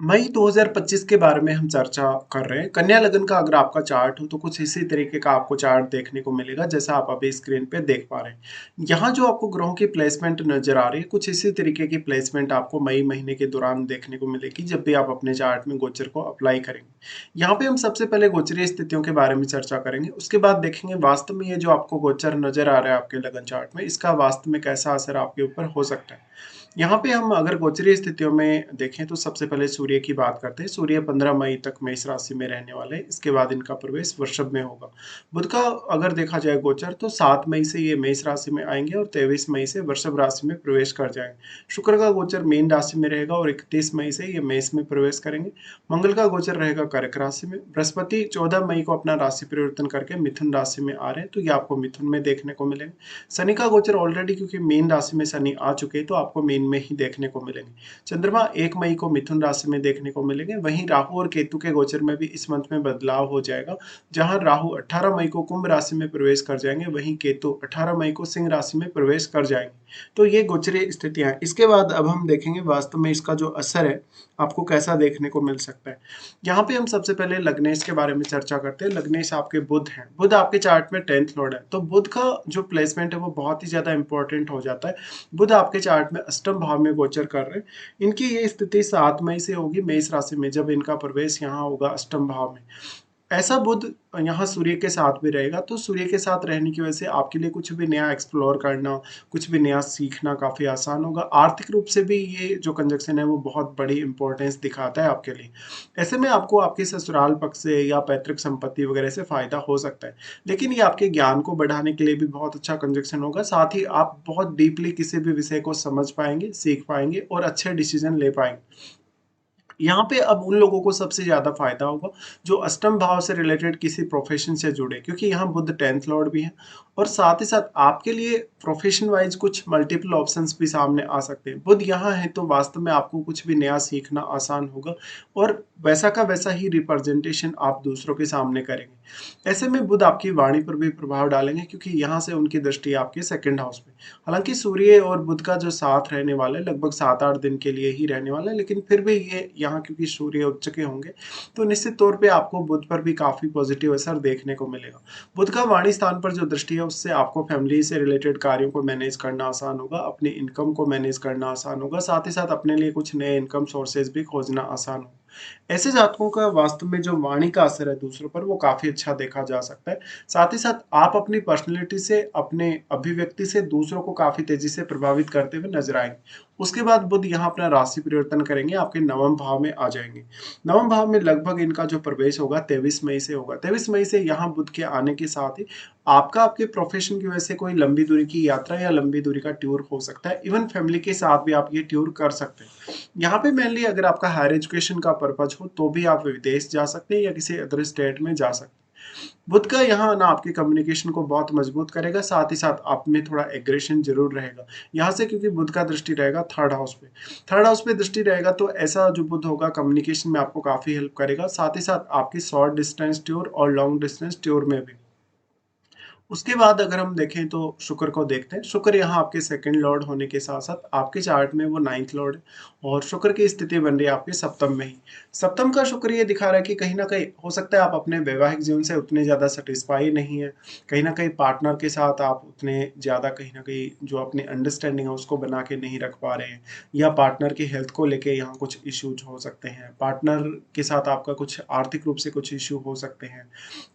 मई 2025 के बारे में हम चर्चा कर रहे हैं। कन्या लगन का अगर आपका चार्ट हो तो कुछ इसी तरीके का आपको चार्ट देखने को मिलेगा जैसा आप अभी स्क्रीन पे देख पा रहे हैं। यहाँ जो आपको ग्रहों की प्लेसमेंट नजर आ रही है, कुछ इसी तरीके की प्लेसमेंट आपको मई महीने के दौरान देखने को मिलेगी जब भी आप अपने चार्ट में गोचर को अप्लाई करेंगे। यहाँ पे हम सबसे पहले गोचरीय स्थितियों के बारे में चर्चा करेंगे, उसके बाद देखेंगे वास्तव में ये जो आपको गोचर नजर आ रहा है आपके लगन चार्ट में, इसका वास्तव में कैसा असर आपके ऊपर हो सकता है। यहाँ पे हम अगर गोचरीय स्थितियों में देखें तो सबसे पहले सूर्य की बात करते हैं। सूर्य 15 मई तक मेष राशि में रहने वाले हैं, इसके बाद इनका प्रवेश वृषभ में होगा। बुध का अगर देखा जाए गोचर तो 7 मई से ये मेष राशि में आएंगे और 23 मई से वृषभ राशि में प्रवेश कर जाएंगे। शुक्र का गोचर मीन राशि में रहेगा और 31 मई से ये मेष में प्रवेश करेंगे। मंगल का गोचर रहेगा कर्क राशि में। बृहस्पति 14 मई को अपना राशि परिवर्तन करके मिथुन राशि में आ रहे हैं, तो ये आपको मिथुन में देखने को मिलेंगे। शनि का गोचर ऑलरेडी क्योंकि मीन राशि में शनि आ चुके हैं तो आपको मीन में ही देखने को मिलेंगे। चंद्रमा 1 मई को मिथुन राशि में देखने को मिलेंगे। वहीं राहु और केतु के गोचर में भी इस मंथ में बदलाव हो जाएगा, जहां राहु 18 मई को कुंभ राशि में प्रवेश कर जाएंगे, वहीं केतु 18 मई को सिंह राशि में प्रवेश कर जाएंगे। तो ये गोचरीय स्थितियां हैं। इसके बाद अब हम देखेंगे वास्तव में इसका जो असर है आपको कैसा देखने को मिल सकता है। यहाँ पे हम सबसे पहले लग्नेश के बारे में चर्चा करते हैं। लग्नेश आपके बुध हैं। बुध आपके चार्ट में 10th लॉर्ड है, तो बुध का जो प्लेसमेंट है वो बहुत ही ज्यादा इंपॉर्टेंट हो जाता है। बुध आपके चार्ट में अष्टम भाव में गोचर कर रहे हैं। इनकी ये स्थिति 7 मई से होगी मेष राशि में, जब इनका प्रवेश यहाँ होगा अष्टम भाव में। ऐसा बुध यहाँ सूर्य के साथ भी रहेगा, तो सूर्य के साथ रहने की वजह से आपके लिए कुछ भी नया एक्सप्लोर करना, कुछ भी नया सीखना काफी आसान होगा। आर्थिक रूप से भी ये जो कंजक्शन है वो बहुत बड़ी इंपॉर्टेंस दिखाता है आपके लिए। ऐसे में आपको आपके ससुराल पक्ष से या पैतृक संपत्ति वगैरह से फायदा हो सकता है, लेकिन ये आपके ज्ञान को बढ़ाने के लिए भी बहुत अच्छा कंजक्शन होगा। साथ ही आप बहुत डीपली किसी भी विषय को समझ पाएंगे, सीख पाएंगे और अच्छे डिसीजन ले पाएंगे। यहाँ पे अब उन लोगों को सबसे ज्यादा फायदा होगा जो अष्टम भाव से रिलेटेड किसी प्रोफेशन से जुड़े, क्योंकि यहाँ बुध 10th लॉर्ड भी है। और साथ ही साथ आपके लिए प्रोफेशन वाइज कुछ मल्टीपल ऑप्शंस भी सामने आ सकते हैं। बुध यहाँ है तो वास्तव में आपको कुछ भी नया सीखना आसान होगा और वैसा का वैसा ही रिप्रेजेंटेशन आप दूसरों के सामने करेंगे। ऐसे में बुध आपकी वाणी पर भी प्रभाव डालेंगे, क्योंकि यहाँ से उनकी दृष्टि आपके सेकंड हाउस में। हालांकि सूर्य और बुध का जो साथ रहने वाला है लगभग 7-8 दिन के लिए ही रहने वाला है, लेकिन फिर भी ये यहाँ क्योंकि सूर्य उच्च के होंगे तो निश्चित तौर पे आपको बुध पर भी काफी पॉजिटिव असर देखने को मिलेगा। बुध का वाणी स्थान पर जो दृष्टि है उससे आपको फैमिली से रिलेटेड कार्यों को मैनेज करना आसान होगा, अपनी इनकम को मैनेज करना आसान होगा, साथ ही साथ अपने लिए कुछ नए इनकम सोर्सेज भी खोजना आसान होगा। ऐसे जातकों का वास्तव में जो वाणी का असर है दूसरों पर वो काफी अच्छा देखा जा सकता है। साथ ही साथ आप अपनी पर्सनैलिटी से, अपने अभिव्यक्ति से दूसरों को काफी तेजी से प्रभावित करते हुए नजर आएंगे। उसके बाद बुध यहाँ अपना राशि परिवर्तन करेंगे, आपके नवम भाव में आ जाएंगे। नवम भाव में लगभग इनका जो प्रवेश होगा 23 मई से होगा। 23 मई से यहाँ बुध के आने के साथ ही आपका आपके प्रोफेशन की वजह से कोई लंबी दूरी की यात्रा या लंबी दूरी का टूर हो सकता है। इवन फैमिली के साथ भी आप ये टूर कर सकते हैं। यहाँ पे मेनली अगर आपका हायर एजुकेशन का पर्पज हो तो भी आप विदेश जा सकते हैं या किसी अदर स्टेट में जा सकते हैं। बुध का यहाँ आना आपके कम्युनिकेशन को बहुत मजबूत करेगा, साथ ही साथ आप में थोड़ा एग्रेशन जरूर रहेगा। यहाँ से क्योंकि बुध का दृष्टि रहेगा थर्ड हाउस पे, थर्ड हाउस पे दृष्टि रहेगा तो ऐसा जो बुध होगा कम्युनिकेशन में आपको काफी हेल्प करेगा, साथ ही साथ आपकी शॉर्ट डिस्टेंस टूर और लॉन्ग डिस्टेंस टूर में भी। उसके बाद अगर हम देखें तो शुक्र को देखते हैं। शुक्र यहाँ आपके सेकंड लॉर्ड होने के साथ साथ आपके चार्ट में वो 9th लॉर्ड है और शुक्र की स्थिति बन रही है आपके सप्तम में ही। सप्तम का शुक्र ये दिखा रहा है कि कहीं ना कहीं हो सकता है आप अपने वैवाहिक जीवन से उतने ज्यादा सेटिस्फाई नहीं है, कहीं ना कहीं पार्टनर के साथ आप उतने ज्यादा कहीं ना कहीं जो अपनी अंडरस्टैंडिंग है उसको बना के नहीं रख पा रहे हैं, या पार्टनर की हेल्थ को लेके यहाँ कुछ इश्यूज हो सकते हैं, पार्टनर के साथ आपका कुछ आर्थिक रूप से कुछ इश्यू हो सकते हैं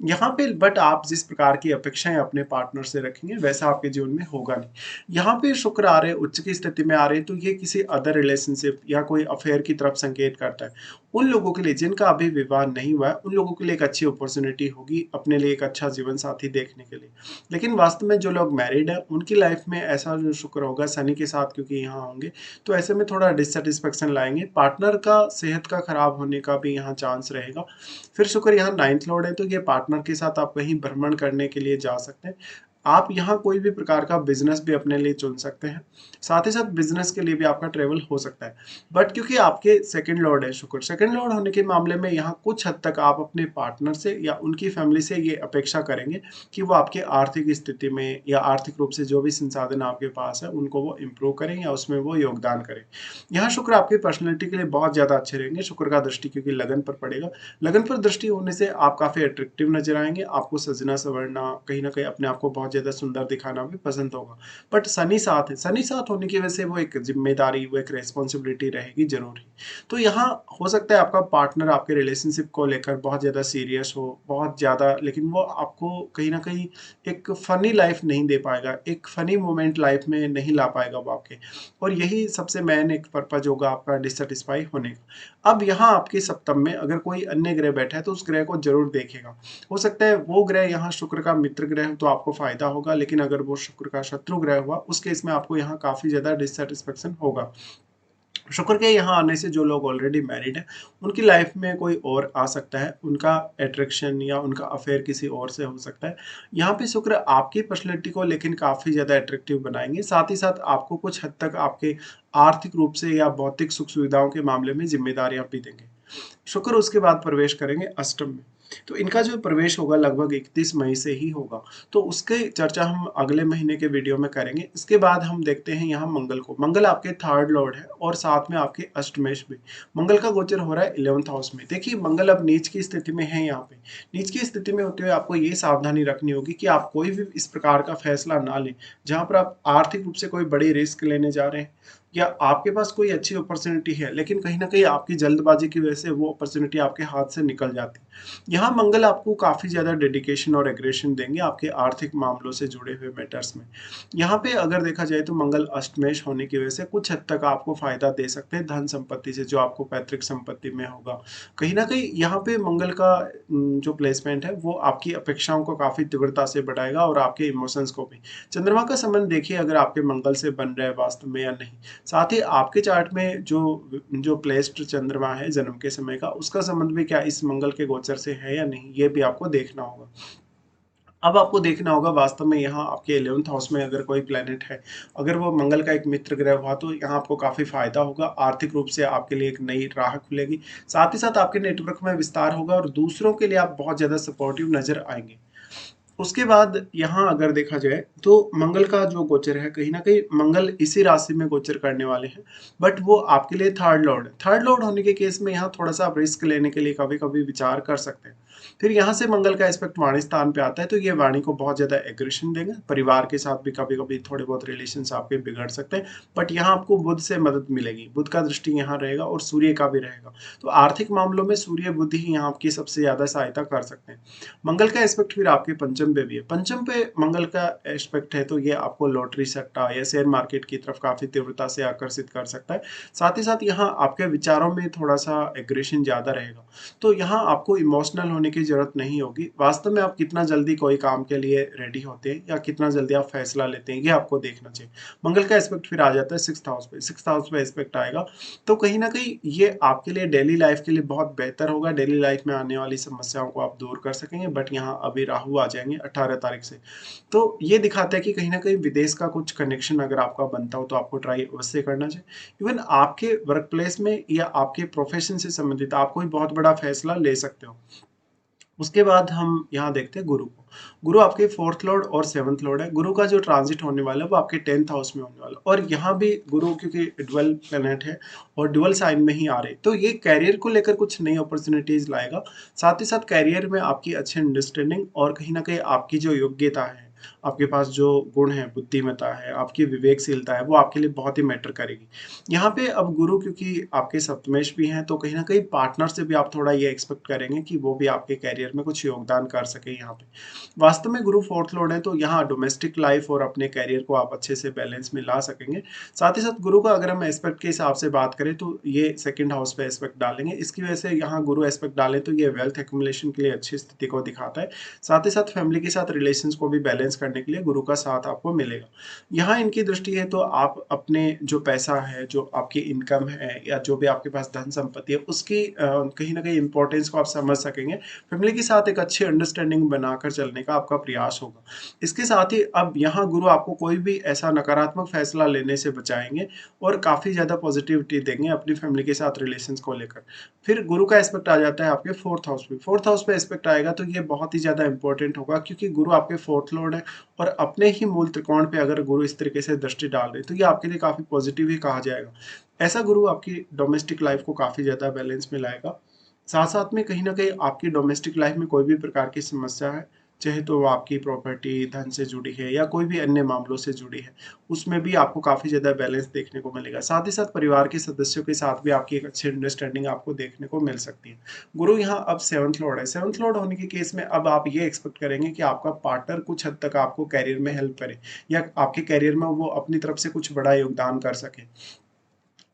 यहाँ पे। बट आप जिस प्रकार की अपेक्षाएं अपने पार्टनर से रखेंगे वैसा आपके जीवन में होगा नहीं। यहाँ पे शुक्र आ रहे उच्च की स्थिति में आ रहे तो ये किसी अदर रिलेशनशिप या कोई अफेयर की तरफ संकेत करता है। उन लोगों के लिए जिनका अभी विवाह नहीं हुआ है उन लोगों के लिए एक अच्छी अपॉर्चुनिटी होगी अपने लिए एक अच्छा जीवन साथी देखने के लिए। लेकिन वास्तव में जो लोग मैरिड है उनकी लाइफ में ऐसा जो शुक्र होगा शनि के साथ क्योंकि यहाँ होंगे तो ऐसे में थोड़ा डिससेटिस्फेक्शन लाएंगे, पार्टनर का सेहत का खराब होने का भी यहाँ चांस रहेगा। फिर शुक्र यहाँ 9th लॉर्ड है तो ये पार्टनर के साथ आप कहीं भ्रमण करने के लिए जा सकते हैं। आप यहाँ कोई भी प्रकार का बिजनेस भी अपने लिए चुन सकते हैं, साथ ही साथ बिजनेस के लिए भी आपका ट्रेवल हो सकता है। बट क्योंकि आपके सेकंड लॉर्ड है शुक्र, सेकंड लॉर्ड होने के मामले में यहाँ कुछ हद तक आप अपने पार्टनर से या उनकी फैमिली से ये अपेक्षा करेंगे कि वो आपके आर्थिक स्थिति में या आर्थिक रूप से जो भी संसाधन आपके पास है उनको वो इम्प्रूव करें या उसमें वो योगदान करें। यहाँ शुक्र आपकी पर्सनैलिटी के लिए बहुत ज़्यादा अच्छे रहेंगे। शुक्र का दृष्टि क्योंकि लगन पर पड़ेगा, लगन पर दृष्टि होने से आप काफ़ी अट्रैक्टिव नजर आएंगे, आपको सजना संवरना, कहीं ना कहीं अपने आप को बहुत ज़्यादा सुंदर दिखाना भी पसंद होगा। बट शनि साथ है, शनि साथ होने की वजह से वो एक जिम्मेदारी, वो एक रेस्पॉन्सिबिलिटी रहेगी जरूर ही। तो यहाँ हो सकता है आपका पार्टनर आपके रिलेशनशिप को लेकर बहुत ज़्यादा सीरियस हो, बहुत ज़्यादा, लेकिन वो आपको कहीं ना कहीं एक फनी लाइफ नहीं दे पाएगा, एक फनी मोमेंट लाइफ में नहीं ला पाएगा वो आपके। और यही सबसे मेन एक पर्पज होगा आपका डिससेटिस्फाई होने का। अब यहाँ आपके सप्तम में अगर कोई अन्य ग्रह बैठा है तो उस ग्रह को जरूर देखेगा। हो सकता है वो ग्रह यहाँ शुक्र का मित्र ग्रह तो आपको फायदा होगा, लेकिन अगर वो शुक्र का शत्रु ग्रह हुआ उस केस में आपको यहाँ काफी ज्यादा डिससेटिस्फेक्शन होगा। शुक्र के यहाँ आने से जो लोग ऑलरेडी मैरिड हैं उनकी लाइफ में कोई और आ सकता है, उनका अट्रैक्शन या उनका अफेयर किसी और से हो सकता है। यहाँ पे शुक्र आपकी पर्सनैलिटी को लेकिन काफ़ी ज़्यादा अट्रैक्टिव बनाएंगे, साथ ही साथ आपको कुछ हद तक आपके आर्थिक रूप से या भौतिक सुख सुविधाओं के मामले में जिम्मेदारियां भी देंगे। शुक्र उसके बाद प्रवेश करेंगे अष्टम में। तो इनका जो प्रवेश होगा लगभग 31 मई से ही होगा, तो उसके चर्चा हम अगले महीने के वीडियो में करेंगे। इसके बाद हम देखते हैं यहाँ मंगल को। मंगल आपके थर्ड लॉर्ड है और साथ में आपके अष्टमेश भी। मंगल का गोचर हो रहा है 11th हाउस में। देखिए मंगल अब नीच की स्थिति में है, यहाँ पे नीच की स्थिति में होते हुए आपको ये सावधानी रखनी होगी कि आप कोई भी इस प्रकार का फैसला ना लें जहां पर आप आर्थिक रूप से कोई बड़ी रिस्क लेने जा रहे हैं, या आपके पास कोई अच्छी अपॉर्चुनिटी है लेकिन कहीं ना कहीं आपकी जल्दबाजी की वजह से वो अपॉर्चुनिटी आपके हाथ से निकल जाती है। यहाँ मंगल आपको काफी ज्यादा डेडिकेशन और एग्रेशन देंगे आपके आर्थिक मामलों से जुड़े हुए मैटर्स में। यहाँ पे अगर देखा जाए तो मंगल अष्टमेश होने की वजह से कुछ हद तक आपको फायदा दे सकते हैं धन संपत्ति से, जो आपको पैतृक संपत्ति में होगा। कहीं ना कहीं यहाँ पे मंगल का जो प्लेसमेंट है वो आपकी अपेक्षाओं को काफी तीव्रता से बढ़ाएगा और आपके इमोशंस को भी। चंद्रमा का संबंध देखिए अगर आपके मंगल से बन रहा है वास्तव में या नहीं। साथ ही आपके चार्ट में जो जो प्लेस्ड चंद्रमा है जन्म के समय का, उसका संबंध भी क्या इस मंगल के गोचर से है या नहीं, ये भी आपको देखना होगा। अब आपको देखना होगा वास्तव में यहाँ आपके 11th हाउस में अगर कोई प्लेनेट है, अगर वो मंगल का एक मित्र ग्रह हुआ तो यहाँ आपको काफी फायदा होगा, आर्थिक रूप से आपके लिए एक नई राह खुलेगी, साथ ही साथ आपके नेटवर्क में विस्तार होगा और दूसरों के लिए आप बहुत ज्यादा सपोर्टिव नजर आएंगे। उसके बाद यहाँ अगर देखा जाए तो मंगल का जो गोचर है, कहीं ना कहीं मंगल इसी राशि में गोचर करने वाले हैं, बट वो आपके लिए थर्ड लॉर्ड है। थर्ड लॉर्ड होने के केस में यहाँ थोड़ा सा आप रिस्क लेने के लिए कभी कभी विचार कर सकते हैं। फिर यहाँ से मंगल का एस्पेक्ट वाणी स्थान पे आता है तो ये वाणी को बहुत ज्यादा एग्रेशन देंगे, परिवार के साथ भी कभी कभी थोड़े बहुत रिलेशन आपके बिगड़ सकते हैं। बट यहाँ आपको बुध से मदद मिलेगी, बुध का दृष्टि यहाँ रहेगा और सूर्य का भी रहेगा, तो आर्थिक मामलों में सूर्य बुध ही यहाँ आपकी सबसे ज्यादा सहायता कर सकते हैं। मंगल का एस्पेक्ट फिर आपके पंचम पे भी है। पंचम पे मंगल का एस्पेक्ट है तो ये आपको लॉटरी सट्टा या शेयर मार्केट की तरफ काफी तीव्रता से आकर्षित कर सकता है। साथ ही साथ यहाँ आपके विचारों में थोड़ा सा एग्रेशन ज्यादा रहेगा, तो यहाँ आपको इमोशनल होने की जरूरत नहीं होगी। वास्तव में आप कितना जल्दी कोई काम के लिए रेडी होते हैं या कितना जल्दी आप फैसला लेते हैं ये आपको देखना चाहिए। मंगल का एस्पेक्ट फिर आ जाता है 6th हाउस पे। 6th हाउस पे एस्पेक्ट आएगा तो कहीं ना कहीं ये आपके लिए डेली लाइफ के लिए बहुत बेहतर होगा, डेली लाइफ में आने वाली समस्याओं को आप दूर कर सकेंगे। बट यहाँ अभी राहु आ जाएंगे 18 तारीख से, तो ये दिखाता है कि कहीं ना कहीं विदेश का कुछ कनेक्शन अगर आपका बनता हो तो आपको ट्राई अवश्य करना चाहिए। इवन आपके वर्क प्लेस में या आपके प्रोफेशन से संबंधित आप कोई बहुत बड़ा फैसला ले सकते हो। उसके बाद हम यहाँ देखते हैं गुरु को। गुरु आपके 4th लॉर्ड और 7th लॉर्ड है। गुरु का जो ट्रांजिट होने वाला है वो आपके 10th हाउस में होने वाला है, और यहाँ भी गुरु क्योंकि ड्वेल प्लैनेट है और ड्वेल साइन में ही आ रहे, तो ये कैरियर को लेकर कुछ नई अपॉर्चुनिटीज लाएगा। साथ ही साथ कैरियर में आपकी अच्छी अंडरस्टैंडिंग और कहीं ना कहीं आपकी जो योग्यता है, आपके पास जो गुण है, बुद्धिमत्ता है, आपकी विवेकशीलता है, वो आपके लिए बहुत ही मैटर करेगी। यहाँ पे अब गुरु क्योंकि आपके सप्तमेश भी हैं तो कहीं ना कहीं पार्टनर से भी आप थोड़ा ये एक्सपेक्ट करेंगे कि वो भी आपके कैरियर में कुछ योगदान कर सके। यहाँ पे वास्तव में गुरु 4th लॉर्ड है तो यहाँ डोमेस्टिक लाइफ और अपने कैरियर को आप अच्छे से बैलेंस में ला सकेंगे। साथ ही साथ गुरु का अगर हम एस्पेक्ट के हिसाब से बात करें तो ये 2nd हाउस पे एस्पेक्ट डालेंगे, इसकी वजह से यहाँ गुरु एस्पेक्ट डालें तो ये वेल्थ एक्यूमुलेशन के लिए अच्छी स्थिति को दिखाता है। साथ ही साथ फैमिली के साथ रिलेशंस को भी बैलेंस बैलेंस करने के लिए गुरु का साथ आपको मिलेगा। यहाँ इनकी दृष्टि है तो आप अपने जो पैसा है, जो आपकी इनकम है या जो भी आपके पास धन संपत्ति है उसकी कहीं न कहीं इम्पोर्टेंस को आप समझ सकेंगे। फैमिली के साथ एक अच्छी अंडरस्टैंडिंग बनाकर चलने का आपका प्रयास होगा। इसके साथ ही अब यहाँ गुरु आपको कोई भी ऐसा नकारात्मक फैसला लेने से बचाएँगे और काफ़ी ज़्यादा पॉजिटिविटी देंगे अपनी फैमिली के साथ रिलेशंस को लेकर। फिर गुरु का एस्पेक्ट आ जाता है आपके 4th हाउस पे। 4th हाउस पे एस्पेक्ट आएगा तो ये बहुत ही ज़्यादा इंपॉर्टेंट होगा क्योंकि गुरु आपके 4th लॉर्ड है और अपने ही मूल त्रिकोण पे अगर गुरु इस तरीके से दृष्टि डाल रहे हैं तो ये आपके लिए काफ़ी पॉजिटिव ही कहा जाएगा। ऐसा गुरु आपकी डोमेस्टिक लाइफ को काफ़ी ज़्यादा बैलेंस में लाएगा। साथ-साथ में कहीं न कहीं आपकी डोमेस्टिक लाइफ में कोई भी प्रकार की समस्या है, चाहे तो वो आपकी प्रॉपर्टी, धन से जुड़ी है या कोई भी अन्य मामलों से जुड़ी है, उसमें भी आपको काफ़ी ज़्यादा बैलेंस देखने को मिलेगा। साथ ही साथ परिवार के सदस्यों के साथ भी आपकी एक अच्छी अंडरस्टैंडिंग आपको देखने को मिल सकती है। गुरु यहाँ अब 7th लॉर्ड है। 7th लॉर्ड होने के केस में अब आप ये एक्सपेक्ट करेंगे कि आपका पार्टनर कुछ हद तक आपको करियर में हेल्प करे या आपके करियर में वो अपनी तरफ से कुछ बड़ा योगदान कर सके।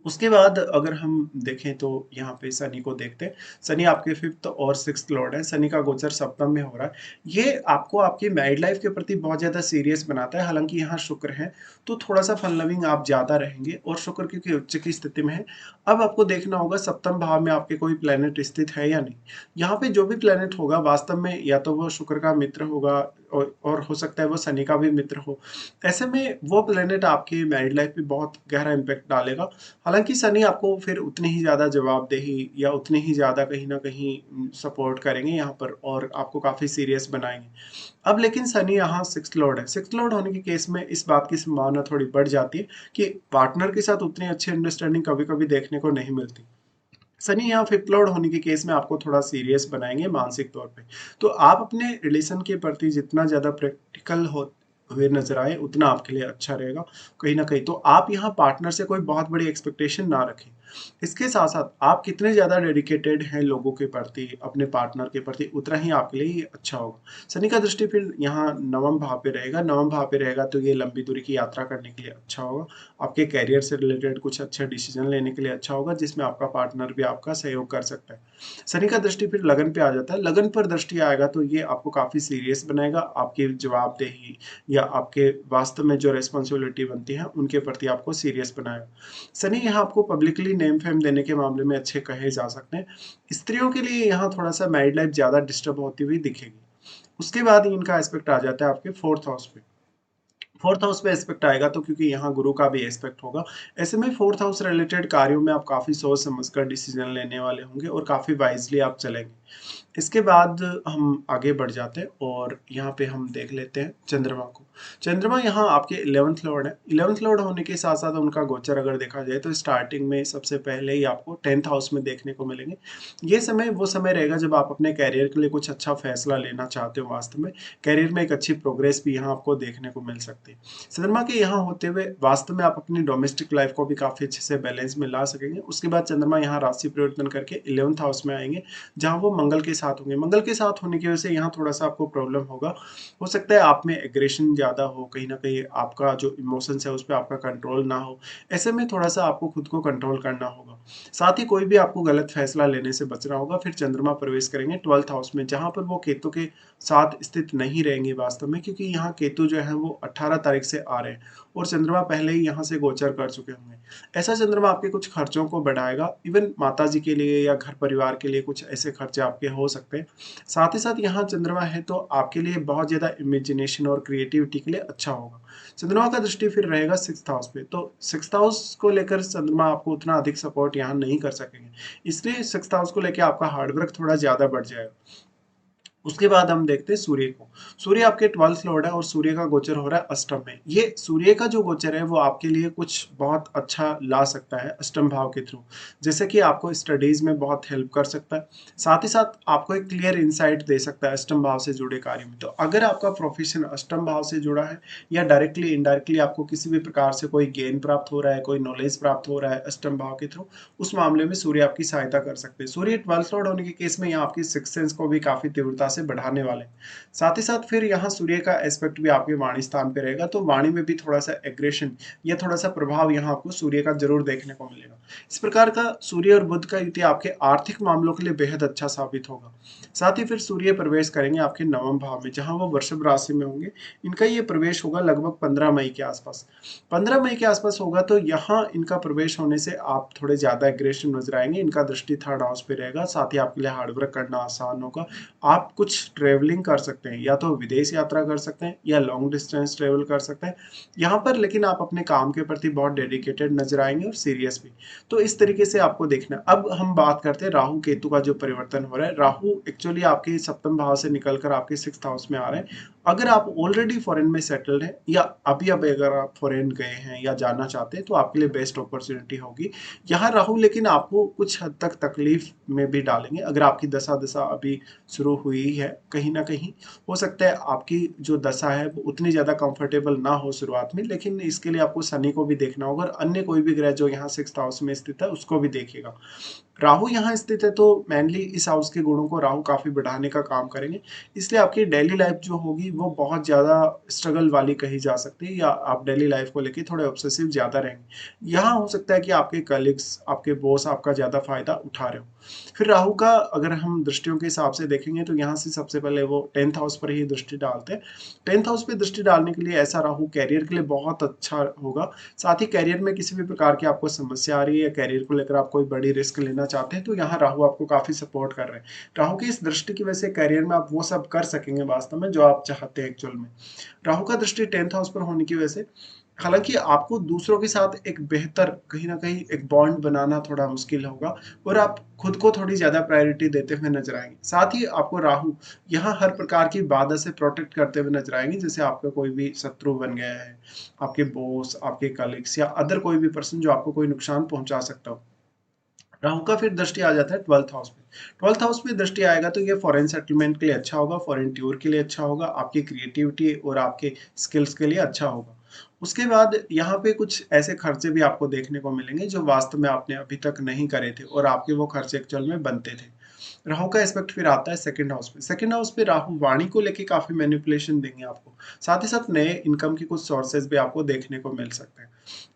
उसके बाद अगर हम देखें तो यहाँ पे शनि को देखते हैं। शनि आपके 5th और 6th लॉर्ड है। शनि का गोचर सप्तम में हो रहा है। ये आपको आपकी मैरिड लाइफ के प्रति बहुत ज़्यादा सीरियस बनाता है। हालाँकि यहाँ शुक्र है, तो थोड़ा-सा फन लविंग आप ज़्यादा रहेंगे और शुक्र क्योंकि उच्च की स्थिति में है। अब आपको देखना होगा सप्तम भाव में आपके कोई प्लैनेट स्थित है या नहीं। यहाँ पे जो भी प्लैनेट होगा वास्तव में या तो वो शुक्र का मित्र होगा और हो सकता है वो शनि का भी मित्र हो। ऐसे में वो प्लैनेट आपकी मैरिड लाइफ पे बहुत गहरा इम्पैक्ट डालेगा। हालाँकि शनि आपको फिर उतनी ही ज़्यादा जवाबदेही या उतनी ही ज़्यादा कहीं न कहीं सपोर्ट करेंगे यहाँ पर और आपको काफ़ी सीरियस बनाएँगे। अब लेकिन शनि यहाँ 6th लॉर्ड है। 6th लॉर्ड होने के केस में इस बात की संभावना थोड़ी बढ़ जाती है कि पार्टनर के साथ उतनी अच्छी अंडरस्टैंडिंग कभी-कभी देखने को नहीं मिलती। शनि यहाँ 5th लॉर्ड होने के केस में आपको थोड़ा सीरियस बनाएँगे मानसिक तौर पे। तो आप अपने रिलेशन के प्रति जितना ज़्यादा प्रैक्टिकल हो हुए नज़र आए, उतना आपके लिए अच्छा रहेगा। कहीं न कहीं तो आप यहाँ पार्टनर से कोई बहुत बड़ी एक्सपेक्टेशन ना रखें। इसके साथ-साथ आप कितने ज़्यादा डेडिकेटेड हैं लोगों के प्रति, अपने पार्टनर के प्रति, उतना ही आपके लिए ये अच्छा होगा। शनि का दृष्टि फिर यहाँ 9वें भाव पे रहेगा। 9वें भाव पे रहेगा तो ये लंबी दूरी की यात्रा करने के लिए अच्छा होगा। आपके करियर से रिलेटेड कुछ अच्छे डिसीजन लेने के लिए अच्छा होगा जिसमें आपका पार्टनर भी आपका सहयोग कर सकता है। शनि का दृष्टि फिर लगन पे आ जाता है। लगन पर दृष्टि आएगा तो ये आपको काफ़ी सीरियस बनाएगा। आपकी जवाबदेही या आपके वास्तव में जो रिस्पॉन्सिबिलिटी बनती है उनके प्रति आपको सीरियस बनाएगा। शनि यहाँ आपको पब्लिकली नेम फेम देने के मामले में अच्छे कहे जा सकते हैं। स्त्रियों के लिए यहाँ थोड़ा-सा मैरिड लाइफ ज़्यादा डिस्टर्ब होती हुई दिखेगी। उसके बाद इनका एस्पेक्ट आ जाता है आपके 4th हाउस पे। 4th हाउस पे एस्पेक्ट आएगा तो क्योंकि यहाँ गुरु का भी एस्पेक्ट होगा। ऐसे में 4th हाउस रिलेटेड कार्यों में आप काफ़ी सोच समझ कर डिसीजन लेने वाले होंगे और काफ़ी वाइज़ली आप चलेंगे। इसके बाद हम आगे बढ़ जाते हैं और यहाँ पे हम देख लेते हैं चंद्रमा को। चंद्रमा यहाँ आपके 11th लॉर्ड है। 11th लॉर्ड होने के साथ-साथ उनका गोचर अगर देखा जाए तो स्टार्टिंग में सबसे पहले ही आपको 10th हाउस में देखने को मिलेंगे। ये समय वो समय रहेगा जब आप अपने करियर के लिए कुछ अच्छा फैसला लेना चाहते हो वास्तव में। करियर में एक अच्छी प्रोग्रेस भी यहाँ आपको देखने को मिल सकती है। चंद्रमा के यहाँ होते हुए वास्तव में आप अपनी डोमेस्टिक लाइफ को भी काफ़ी अच्छे से बैलेंस में ला सकेंगे। उसके बाद चंद्रमा यहाँ राशि परिवर्तन करके 11th हाउस में आएँगे, जहाँ वो मंगल के साथ होंगे। मंगल के साथ होने की वजह से यहाँ थोड़ा-सा आपको प्रॉब्लम होगा। हो सकता है आप में एग्रेशन ज़्यादा हो, कहीं न कहीं आपका जो इमोशंस है उस पे आपका कंट्रोल ना हो। ऐसे में थोड़ा-सा आपको खुद को कंट्रोल करना होगा। साथ ही कोई भी आपको गलत फैसला लेने से बचना होगा। फिर चंद्रमा प्रवेश करेंगे 12th हाउस में, जहाँ पर वो केतु के साथ स्थित नहीं रहेंगे वास्तव में, क्योंकि यहाँ केतु जो है वो 18 तारीख से आ रहे हैं और चंद्रमा पहले ही यहाँ से गोचर कर चुके होंगे। ऐसा चंद्रमा आपके कुछ खर्चों को बढ़ाएगा, इवन माताजी के लिए या घर परिवार के लिए कुछ ऐसे खर्चे आपके हो सकते हैं। साथ ही साथ यहाँ चंद्रमा है तो आपके लिए बहुत ज़्यादा इमेजिनेशन और क्रिएटिविटी के लिए अच्छा होगा। चंद्रमा का दृष्टि फिर रहेगा 6th हाउस पे, तो 6th हाउस को लेकर चंद्रमा आपको उतना अधिक सपोर्ट यहाँ नहीं कर सकेंगे। इसलिए 6th हाउस को लेके आपका हार्ड वर्क थोड़ा ज़्यादा बढ़ जाएगा। उसके बाद हम देखते हैं सूर्य को। सूर्य आपके 12th लॉर्ड है और सूर्य का गोचर हो रहा है अष्टम में। ये सूर्य का जो गोचर है वो आपके लिए कुछ बहुत अच्छा ला सकता है अष्टम भाव के थ्रू। जैसे कि आपको स्टडीज़ में बहुत हेल्प कर सकता है। साथ ही साथ आपको एक क्लियर इनसाइट दे सकता है अष्टम भाव से जुड़े कार्य में। तो अगर आपका प्रोफेशन अष्टम भाव से जुड़ा है या डायरेक्टली इनडायरेक्टली आपको किसी भी प्रकार से कोई गेन प्राप्त हो रहा है, कोई नॉलेज प्राप्त हो रहा है अष्टम भाव के थ्रू, उस मामले में सूर्य आपकी सहायता कर सकते हैं। सूर्य 12th लॉर्ड होने के केस में यहाँ आपकी सिक्स्थ सेंस को भी काफ़ी तीव्रता से बढ़ाने वाले हैं। साथ ही साथ फिर यहाँ सूर्य का एस्पेक्ट भी आपके वाणी स्थान पे रहेगा, तो वाणी में भी थोड़ा-सा एग्रेशन या थोड़ा-सा प्रभाव यहाँ आपको सूर्य का ज़रूर देखने को मिलेगा। इस प्रकार का सूर्य और बुध का युति आपके आर्थिक मामलों के लिए बेहद अच्छा साबित होगा। साथ ही फिर सूर्य प्रवेश करेंगे आपके 9वें भाव में, जहाँ वो वृषभ राशि में होंगे। इनका ये प्रवेश होगा लगभग 15 मई के आसपास। 15 मई के आसपास होगा, तो यहाँ इनका प्रवेश होने से आप थोड़े ज़्यादा एग्रेसिव नज़र आएँगे। इनका दृष्टि 3rd हाउस पे रहेगा, साथ ही आपके लिए हार्ड वर्क करना आसान होगा। आप कुछ ट्रैवलिंग कर सकते हैं, या तो विदेश यात्रा कर सकते हैं या लॉन्ग डिस्टेंस ट्रैवल कर सकते हैं। यहाँ पर लेकिन आप अपने काम के प्रति बहुत डेडिकेटेड नज़र आएँगे और सीरियस भी। तो इस तरीके से आपको देखना है। अब हम बात करते हैं राहु केतु का जो परिवर्तन हो रहा है। राहु एक्चुअली आपके 7वें भाव से निकलकर आपके 6th हाउस में आ रहे हैं। अगर आप ऑलरेडी फॉरेन में सेटल्ड हैं या अभी-अभी अगर आप फॉरेन गए हैं या जाना चाहते हैं, तो आपके लिए बेस्ट अपॉर्चुनिटी होगी। यहाँ राहु लेकिन आपको कुछ हद तक तकलीफ में भी डालेंगे। अगर आपकी दशा अभी शुरू हुई है, कहीं न कहीं हो सकता है आपकी जो दशा है वो उतनी ज़्यादा कंफर्टेबल ना हो शुरुआत में, लेकिन इसके लिए आपको शनि को भी देखना होगा और अन्य कोई भी ग्रह जो यहाँ 6th हाउस में स्थित है उसको भी देखिएगा। राहु यहाँ स्थित है, तो मेनली इस हाउस के गुणों को राहु काफ़ी बढ़ाने का काम करेंगे। इसलिए आपकी डेली लाइफ जो होगी वो बहुत ज़्यादा स्ट्रगल वाली कही जा सकती है, या आप डेली लाइफ को लेके थोड़े ऑब्सेसिव ज़्यादा रहेंगे। यहाँ हो सकता है कि आपके कलीग्स, आपके बॉस आपका ज़्यादा फ़ायदा उठा रहे हो। फिर राहु का अगर हम दृष्टियों के हिसाब से देखेंगे, तो यहाँ से सबसे पहले वो 10th हाउस पर ही दृष्टि डालते हैं। 10th हाउस पे दृष्टि डालने के लिए ऐसा राहु कैरियर के लिए बहुत अच्छा होगा। साथ ही कैरियर में किसी भी प्रकार की आपको समस्या आ रही है या कैरियर को लेकर आप कोई बड़ी रिस्क लेना चाहते हैं, तो यहाँ राहु आपको काफ़ी सपोर्ट कर रहे हैं। राहु की इस दृष्टि की वजह से कैरियर में आप वो सब कर सकेंगे वास्तव में जो आप चाहते हैं एक्चुअल में। राहु का दृष्टि 10th हाउस पर होने की वजह से हालाँकि आपको दूसरों के साथ एक बेहतर कहीं न कहीं एक बॉन्ड बनाना थोड़ा मुश्किल होगा, और आप खुद को थोड़ी ज़्यादा प्रायोरिटी देते हुए नज़र आएँगे। साथ ही आपको राहु यहाँ हर प्रकार की बाधा से प्रोटेक्ट करते हुए नज़र आएँगे, जैसे आपका कोई भी शत्रु बन गया है, आपके बॉस, आपके कलीग्स या अदर कोई भी पर्सन जो आपको कोई नुकसान पहुँचा सकता हो। राहु का फिर दृष्टि आ जाता है 12th हाउस में। 12th हाउस में दृष्टि आएगा तो ये फॉरेन सेटलमेंट के लिए अच्छा होगा, फॉरेन टूर के लिए अच्छा होगा, आपकी क्रिएटिविटी और आपके स्किल्स के लिए अच्छा होगा। उसके बाद यहाँ पे कुछ ऐसे खर्चे भी आपको देखने को मिलेंगे जो वास्तव में आपने अभी तक नहीं करे थे, और आपके वो खर्चे एक्चुअल में बनते थे। राहु का एस्पेक्ट फिर आता है 2nd हाउस में। 2nd हाउस पे राहु वाणी को लेके काफ़ी मैनिपुलेशन देंगे आपको। साथ ही साथ नए इनकम के कुछ सोर्सेज़ भी आपको देखने को मिल सकते हैं।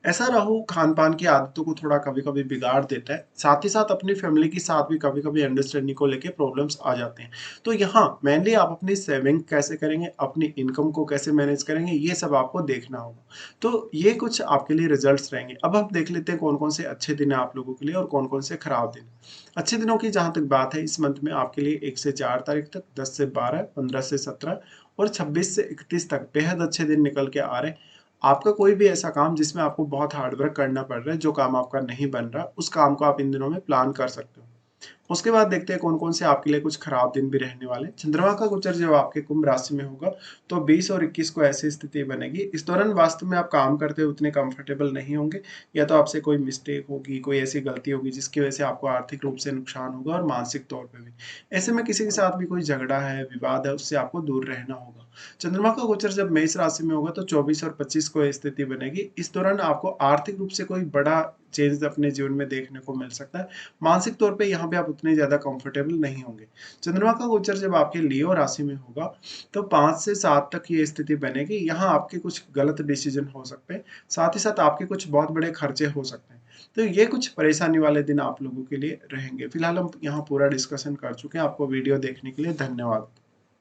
ऐसा राहु खान-पान की आदतों को थोड़ा कभी-कभी बिगाड़ देता है। साथ ही साथ अपनी फैमिली के साथ भी कभी-कभी अंडरस्टैंडिंग को लेके प्रॉब्लम्स आ जाते हैं। तो यहाँ मेनली आप अपनी सेविंग कैसे करेंगे, अपनी इनकम को कैसे मैनेज करेंगे, ये सब आपको देखना होगा। तो ये कुछ आपके लिए रिजल्ट्स रहेंगे। अब हम देख लेते हैं कौन-कौन से अच्छे दिन हैं आप लोगों के लिए और कौन-कौन से खराब दिन। अच्छे दिनों की जहाँ तक बात है, इस मंथ में आपके लिए 1 से 4 तारीख तक, 10 से 12, 15 से 17 और 26 से 31 तक बेहद अच्छे दिन निकल के आ रहे हैं। आपका कोई भी ऐसा काम जिसमें आपको बहुत हार्ड वर्क करना पड़ रहा है, जो काम आपका नहीं बन रहा, उस काम को आप इन दिनों में प्लान कर सकते हो। उसके बाद देखते हैं कौन-कौन से आपके लिए कुछ खराब दिन भी रहने वाले हैं। चंद्रमा का गोचर जब आपके कुंभ राशि में होगा, तो 20 और 21 को ऐसी स्थिति बनेगी। इस दौरान वास्तव में आप काम करते हुए उतने कंफर्टेबल नहीं होंगे, या तो आपसे कोई मिस्टेक होगी, कोई ऐसी गलती होगी जिसकी वजह से आपको आर्थिक रूप से नुकसान होगा और मानसिक तौर पे भी। ऐसे में किसी के साथ भी कोई झगड़ा है, विवाद है, उससे आपको दूर रहना होगा। चंद्रमा का गोचर जब मेष राशि में होगा, तो 24 और 25 को ये स्थिति बनेगी। इस दौरान आपको आर्थिक रूप से कोई बड़ा चेंज अपने जीवन में देखने को मिल सकता है। मानसिक तौर पे यहाँ पे आप उतने ज़्यादा कंफर्टेबल नहीं होंगे। चंद्रमा का गोचर जब आपके लियो राशि में होगा, तो 5 से 7 तक ये स्थिति बनेगी। यहाँ आपके कुछ गलत डिसीजन हो सकते हैं, साथ ही साथ आपके कुछ बहुत बड़े खर्चे हो सकते हैं। तो ये कुछ परेशानी वाले दिन आप लोगों के लिए रहेंगे। फिलहाल हम यहाँ पूरा डिस्कशन कर चुके हैं। आपको वीडियो देखने के लिए धन्यवाद।